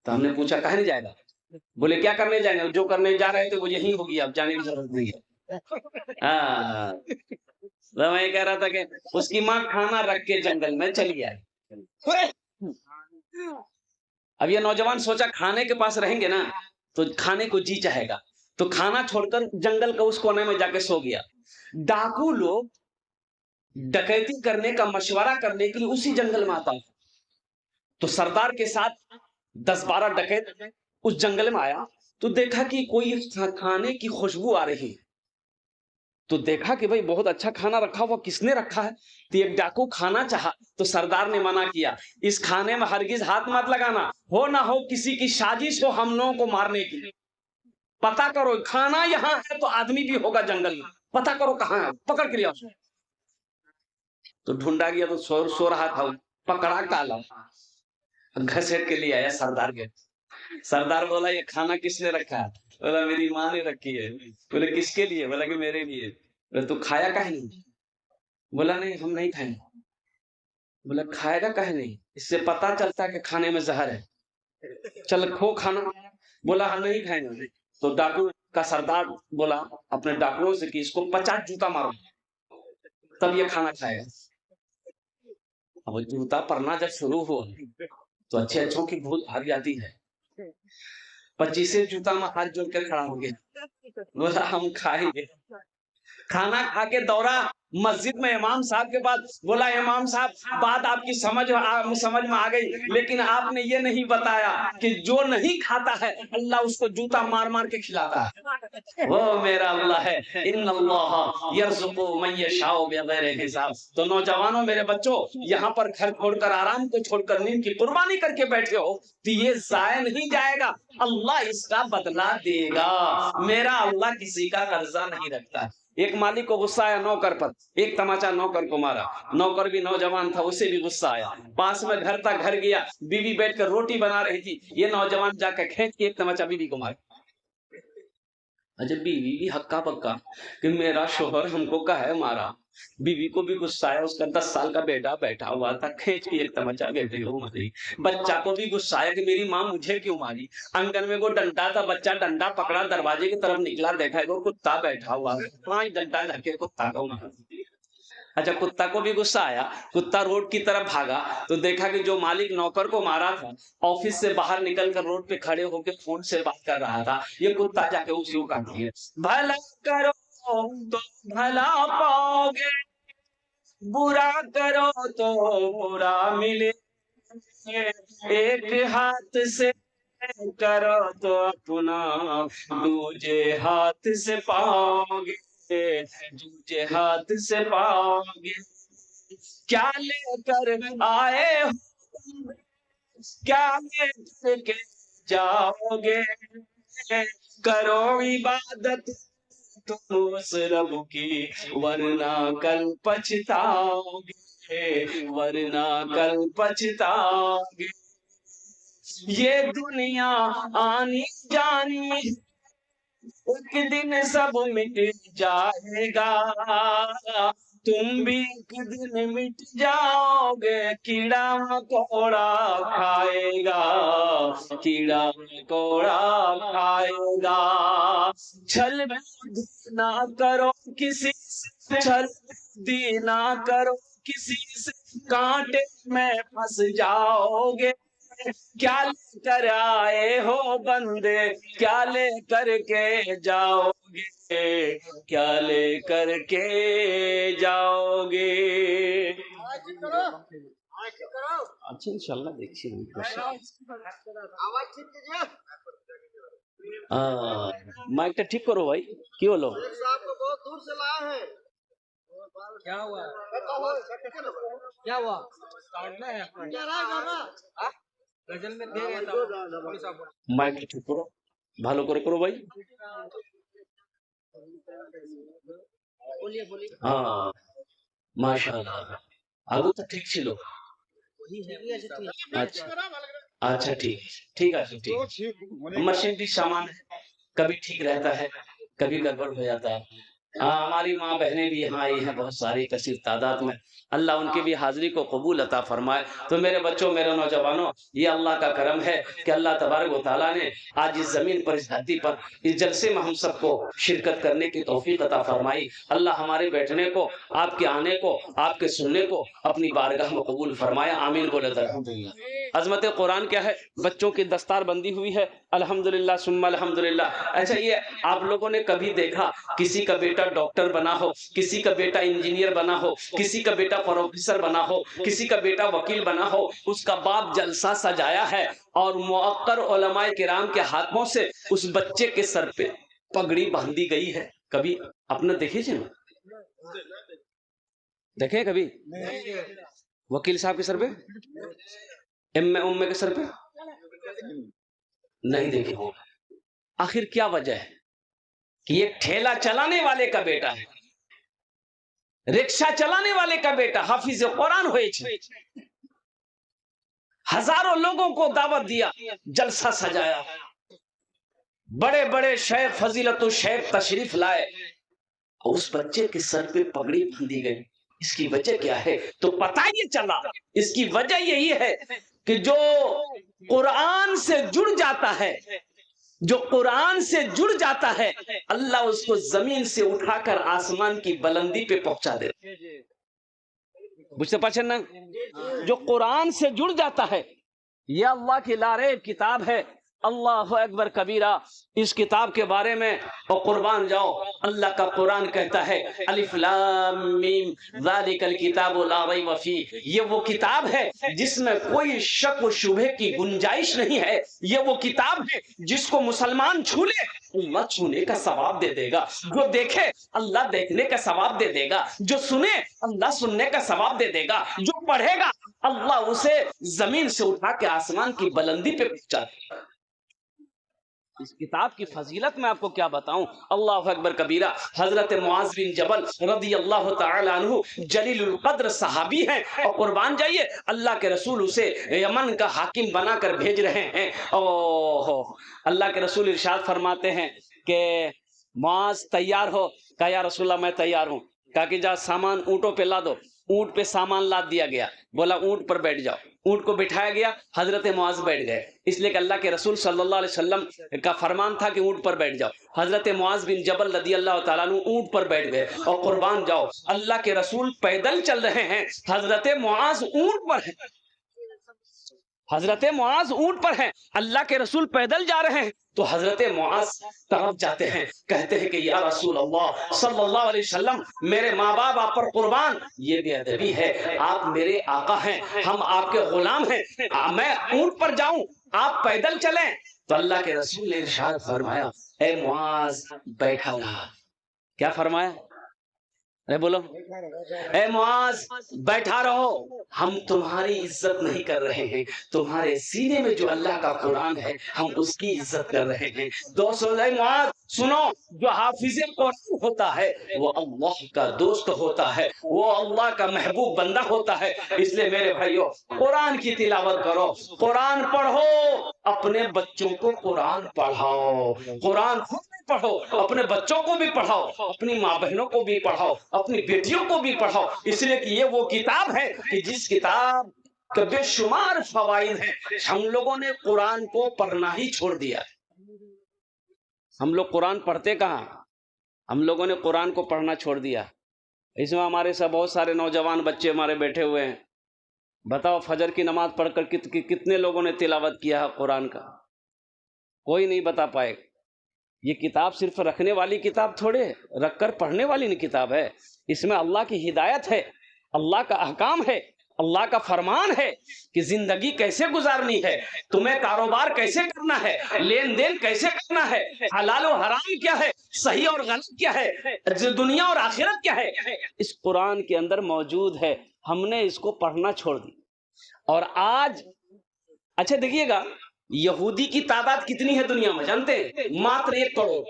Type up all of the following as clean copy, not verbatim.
تو ہم نے پوچھا کہاں نہیں جائے گا؟ بولے کیا کرنے جائیں گے؟ جو کرنے جا رہے تھے وہ یہی ہوگی، اب جانے کی ضرورت نہیں ہے۔ ہاں تو میں کہہ رہا تھا کہ اس کی ماں کھانا رکھ کے جنگل میں چلی آئی۔ اب یہ نوجوان سوچا کھانے کے پاس رہیں گے نا تو کھانے کو جی چاہے گا، تو کھانا چھوڑ کر جنگل کا اس کونے میں جا کے سو گیا۔ ڈاکو لوگ ڈکیتی کرنے کا مشورہ کرنے کے لیے اسی جنگل میں آتا ہے، تو سردار کے ساتھ 10-12 ڈکیت اس جنگل میں آیا تو دیکھا کہ کوئی کھانے کی خوشبو آ رہی، تو دیکھا کہ بھئی بہت اچھا کھانا رکھا ہوا، کس نے رکھا ہے؟ تو ایک ڈاکو کھانا چاہا تو سردار نے منع کیا، اس کھانے میں ہرگز ہاتھ مت لگانا، ہو نہ ہو کسی کی سازش ہو ہم لوگوں کو مارنے کی، پتا کرو کھانا یہاں ہے تو آدمی بھی ہوگا جنگل میں، پتا کرو کہاں ہے، پکڑ کے لیا۔ تو ڈھونڈا گیا تو سو رہا تھا، پکڑا کالا، گھسیٹ کے لیے آیا سردار کے۔ سردار بولا یہ کھانا کس نے رکھا ہے؟ بولا میری ماں نے رکھی ہے۔ بولے کس کے لیے؟ بولا کہ میرے لیے۔ بولا تو کھایا کہے نہیں؟ بولا نہیں ہم نہیں کھائیں۔ بولا کھائے گا کہے نہیں؟ اس سے پتا چلتا ہے کہ کھانے میں زہر ہے، چل کھو کھانا۔ بولا ہم نہیں کھائیں گے۔ تو ڈاکو کا سردار بولا اپنے ڈاکوؤں سے کہ اس کو 50 جوتا مارو تب یہ کھانا کھائے گا۔ اب جوتا پڑنا جب شروع ہوا تو اچھے اچھوں کی بھول بھاگ جاتی ہے۔ 25 جوتا میں ہاتھ جوڑ کر کھڑا ہو گیا، بولا ہم کھائیں گے۔ کھانا کھا کے دورا مسجد میں امام صاحب کے پاس، بولا امام صاحب بات آپ کی سمجھ میں آ گئی، لیکن آپ نے یہ نہیں بتایا کہ جو نہیں کھاتا ہے اللہ اس کو جوتا مار مار کے کھلاتا ہے۔ وہ میرا اللہ ہے، ان اللہ یرزق من یشاء بغیر حساب۔ تو نوجوانوں میرے بچوں، یہاں پر گھر چھوڑ کر آرام کو چھوڑ کر نیند کی قربانی کر کے بیٹھے ہو تو یہ ضائع نہیں جائے گا، اللہ اس کا بدلہ دے گا۔ میرا اللہ کسی کا قرضہ نہیں رکھتا۔ ایک مالک کو غصہ آیا نوکر پر، ایک تماچا نوکر کو مارا، نوکر بھی نوجوان تھا اسے بھی غصہ آیا، پاس میں گھر تھا، گھر گیا، بیوی بیٹھ کر روٹی بنا رہی تھی، یہ نوجوان جا کے کھینچ کے ایک تماچا بیوی کو مارا۔ اجب بیوی بھی ہکا پکا کہ میرا شوہر ہم کو کہے مارا، بیوی کو بھی غصہ آیا، اس کا 10 سال کا بیٹا بیٹھا ہوا تھا، کھینچ کے ایک تمچا بیٹے کو ماری۔ بچہ کو بھی غصہ آیا کہ میری ماں مجھے کیوں ماری۔ آنگن میں وہ ڈنڈا تھا، بچہ ڈنڈا پکڑا دروازے کی طرف نکلا، دیکھا وہ کتا بیٹھا ہوا، 5 ڈنڈا لگے کتا کو مارا۔ اچھا کتا کو بھی غصہ آیا، کتا روڈ کی طرف بھاگا تو دیکھا کہ جو مالک نوکر کو مارا تھا آفس سے باہر نکل کر روڈ پہ کھڑے ہو کے فون سے بات کر رہا تھا، یہ کتا جا کے اسی کو کاٹ دیا۔ بھلا کرو تو بھلا پاؤ گے، برا کرو تو برا ملے، ایک ہاتھ سے کرو تو اپنا دوجے ہاتھ سے پاؤ گے، دوجے ہاتھ سے پاؤ گے۔ کیا لے کر آئے ہو کیا لے کر کے جاؤ گے، کرو عبادت تم اس رب کی ورنہ کل پچھتاؤ گے، ورنہ کل پچھتاؤ گے۔ یہ دنیا آنی جانی ایک دن سب مٹ جائے گا، تم بھی ایک دن مٹ جاؤ گے، کیڑا مکوڑا کھائے گا، کیڑا مکوڑا کھائے گا۔ چھل نہ کرو کسی سے، چھل نہ کرو کسی سے، کانٹے میں پھنس جاؤ گے۔ کیا لے کر آئے ہو بندے، کیا لے کر کے جاؤ گے، کیا لے کر کے جاؤ گے۔ اچھا انشاءاللہ دیکھیے مائک ٹھیک کرو بھائی، کی بولو بہت دور سے لایا ہے، کیا ہوا کیا ہوا غزل میں دے گیا تھا۔ مائک ٹھیک کرو، بھالو کرو کرو بھائی۔ ہاں ماشاء اللہ آگو تو ٹھیک چلو۔ اچھا ٹھیک ٹھیک ہے ٹھیک، مشین بھی سامان ہے، کبھی ٹھیک رہتا ہے کبھی گڑبڑ ہو جاتا ہے۔ ہماری ماں بہنیں بھی یہاں آئی ہیں بہت ساری کثیر تعداد میں، اللہ ان کی بھی حاضری کو قبول عطا فرمائے۔ تو میرے بچوں، میرے نوجوانوں، یہ اللہ کا کرم ہے کہ اللہ تبارک و تعالیٰ نے آج اس زمین پر، اس دھرتی پر، اس جلسے میں ہم سب کو شرکت کرنے کی توفیق عطا فرمائی۔ اللہ ہمارے بیٹھنے کو، آپ کے آنے کو، آپ کے سننے کو اپنی بارگاہ میں قبول فرمایا، آمین بولے الحمدللہ۔ عظمت قرآن کیا ہے؟ بچوں کی دستار بندی ہوئی ہے، الحمدللہ ثم الحمدللہ۔ اچھا، یہ آپ لوگوں نے کبھی دیکھا کسی کا بیٹا ڈاکٹر بنا ہو، کسی کا بیٹا انجینئر بنا ہو، کسی کا بیٹا پروفیسر بنا ہو، کسی کا بیٹا وکیل بنا ہو، اس کا باپ جلسہ سجایا ہے اور موقر علماء کرام کے ہاتھوں سے اس بچے کے سر پہ پگڑی باندھی گئی ہے؟ کبھی اپنے دیکھے جی دیکھیں کبھی وکیل صاحب کے سر پہ، ام کے سر پہ نہیں دیکھے ہو؟ آخر کیا وجہ ہے؟ کہ یہ ٹھیلا چلانے والے کا بیٹا ہے، رکشہ چلانے والے کا بیٹا حافظ قرآن ہوئے چھے، ہزاروں لوگوں کو دعوت دیا، جلسہ سجایا، بڑے بڑے شیخ فضیلت الشیخ تشریف لائے، اس بچے کے سر پہ پگڑی باندھی گئی۔ اس کی وجہ کیا ہے؟ تو پتہ یہ چلا، اس کی وجہ یہی ہے کہ جو قرآن سے جڑ جاتا ہے، جو قرآن سے جڑ جاتا ہے، اللہ اس کو زمین سے اٹھا کر آسمان کی بلندی پہ پہنچا دیتا ہے۔ بجھتے پاچھن نا، جو قرآن سے جڑ جاتا ہے، یہ اللہ کی لاریب کتاب ہے، اللہ اکبر کبیرہ۔ اس کتاب کے بارے میں اور قربان جاؤ، اللہ کا قرآن کہتا ہے الف لام میم ذالک الکتاب لا ریب فیہ، یہ وہ کتاب ہے جس میں کوئی شک و شبہ کی گنجائش نہیں ہے، یہ وہ کتاب ہے جس کو مسلمان چھو لے اللہ چھونے کا ثواب دے دے گا، جو دیکھے اللہ دیکھنے کا ثواب دے دے گا، جو سنے اللہ سننے کا ثواب دے دے گا، جو پڑھے گا اللہ اسے زمین سے اٹھا کے آسمان کی بلندی پہ پہنچا دے گا۔ اس کتاب کی فضیلت میں آپ کو کیا بتاؤں، اللہ اکبر کبیرہ۔ حضرت معاذ بن جبل رضی اللہ تعالی عنہ جلیل القدر صحابی ہیں، اور قربان جائیے اللہ کے رسول اسے یمن کا حاکم بنا کر بھیج رہے ہیں۔ اللہ کے رسول ارشاد فرماتے ہیں کہ معاذ تیار ہو؟ کہا یا رسول اللہ میں تیار ہوں۔ کہا کہ جا سامان اونٹوں پہ لا دو۔ اونٹ پہ سامان لاد دیا گیا، بولا اونٹ پر بیٹھ جاؤ، اونٹ کو بٹھایا گیا، حضرت معاذ بیٹھ گئے، اس لیے کہ اللہ کے رسول صلی اللہ علیہ وسلم کا فرمان تھا کہ اونٹ پر بیٹھ جاؤ۔ حضرت معاذ بن جبل رضی اللہ تعالیٰ عنہ اونٹ پر بیٹھ گئے، اور قربان جاؤ اللہ کے رسول پیدل چل رہے ہیں، حضرت معاذ اونٹ پر ہیں، حضرت معاذ اونٹ پر ہیں، اللہ کے رسول پیدل جا رہے ہیں، تو حضرت معاذ طرف جاتے ہیں، کہتے ہیں کہ یا رسول اللہ صلی اللہ علیہ وسلم، میرے ماں باپ آپ پر قربان، یہ بے ادبی ہے، آپ میرے آقا ہیں، ہم آپ کے غلام ہیں، میں اونٹ پر جاؤں آپ پیدل چلیں؟ تو اللہ کے رسول نے ارشاد فرمایا اے معاذ بیٹھا رہا۔ کیا فرمایا؟ اے بولو، اے معاذ بیٹھا رہو، ہم تمہاری عزت نہیں کر رہے ہیں، تمہارے سینے میں جو اللہ کا قرآن ہے ہم اس کی عزت کر رہے ہیں۔ دوستو، اے معاذ سنو، جو حافظ قرآن ہوتا ہے وہ اللہ کا دوست ہوتا ہے، وہ اللہ کا محبوب بندہ ہوتا ہے، اس لیے میرے بھائیو قرآن کی تلاوت کرو، قرآن پڑھو، اپنے بچوں کو قرآن پڑھاؤ، قرآن خود پڑھو، اپنے بچوں کو بھی پڑھاؤ، اپنی ماں بہنوں کو بھی پڑھاؤ، اپنی بیٹیوں کو بھی پڑھاؤ، اس لیے کہ یہ وہ کتاب ہے کہ جس کتاب کے بے شمار فوائد ہیں۔ ہم لوگوں نے قرآن کو پڑھنا ہی چھوڑ دیا، ہم لوگ قرآن پڑھتے کہاں، ہم لوگوں نے قرآن کو پڑھنا چھوڑ دیا۔ اس میں ہمارے ساتھ بہت سارے نوجوان بچے ہمارے بیٹھے ہوئے ہیں، بتاؤ فجر کی نماز پڑھ کر کتنے لوگوں نے تلاوت کیا ہے قرآن کا؟ کوئی نہیں بتا پائے۔ یہ کتاب صرف رکھنے والی کتاب تھوڑے، رکھ کر پڑھنے والی کتاب ہے، اس میں اللہ کی ہدایت ہے، اللہ کا احکام ہے، اللہ کا فرمان ہے کہ زندگی کیسے گزارنی ہے، تمہیں کاروبار کیسے کرنا ہے، لین دین کیسے کرنا ہے، حلال و حرام کیا ہے، صحیح اور غلط کیا ہے، دنیا اور آخرت کیا ہے، اس قرآن کے اندر موجود ہے۔ ہم نے اس کو پڑھنا چھوڑ دی، اور آج اچھا دیکھیے گا یہودی کی تعداد کتنی ہے دنیا میں جانتے ہیں؟ ماتر 1 کروڑ۔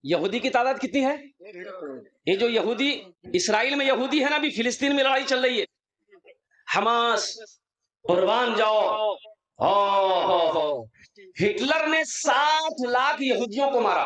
یہودی کی تعداد کتنی ہے؟ یہ جو یہودی اسرائیل میں یہودی ہے نا، ابھی فلسطین میں لڑائی چل رہی ہے، حماس، قربان جاؤ، ہٹلر نے 7 لاکھ یہودیوں کو مارا،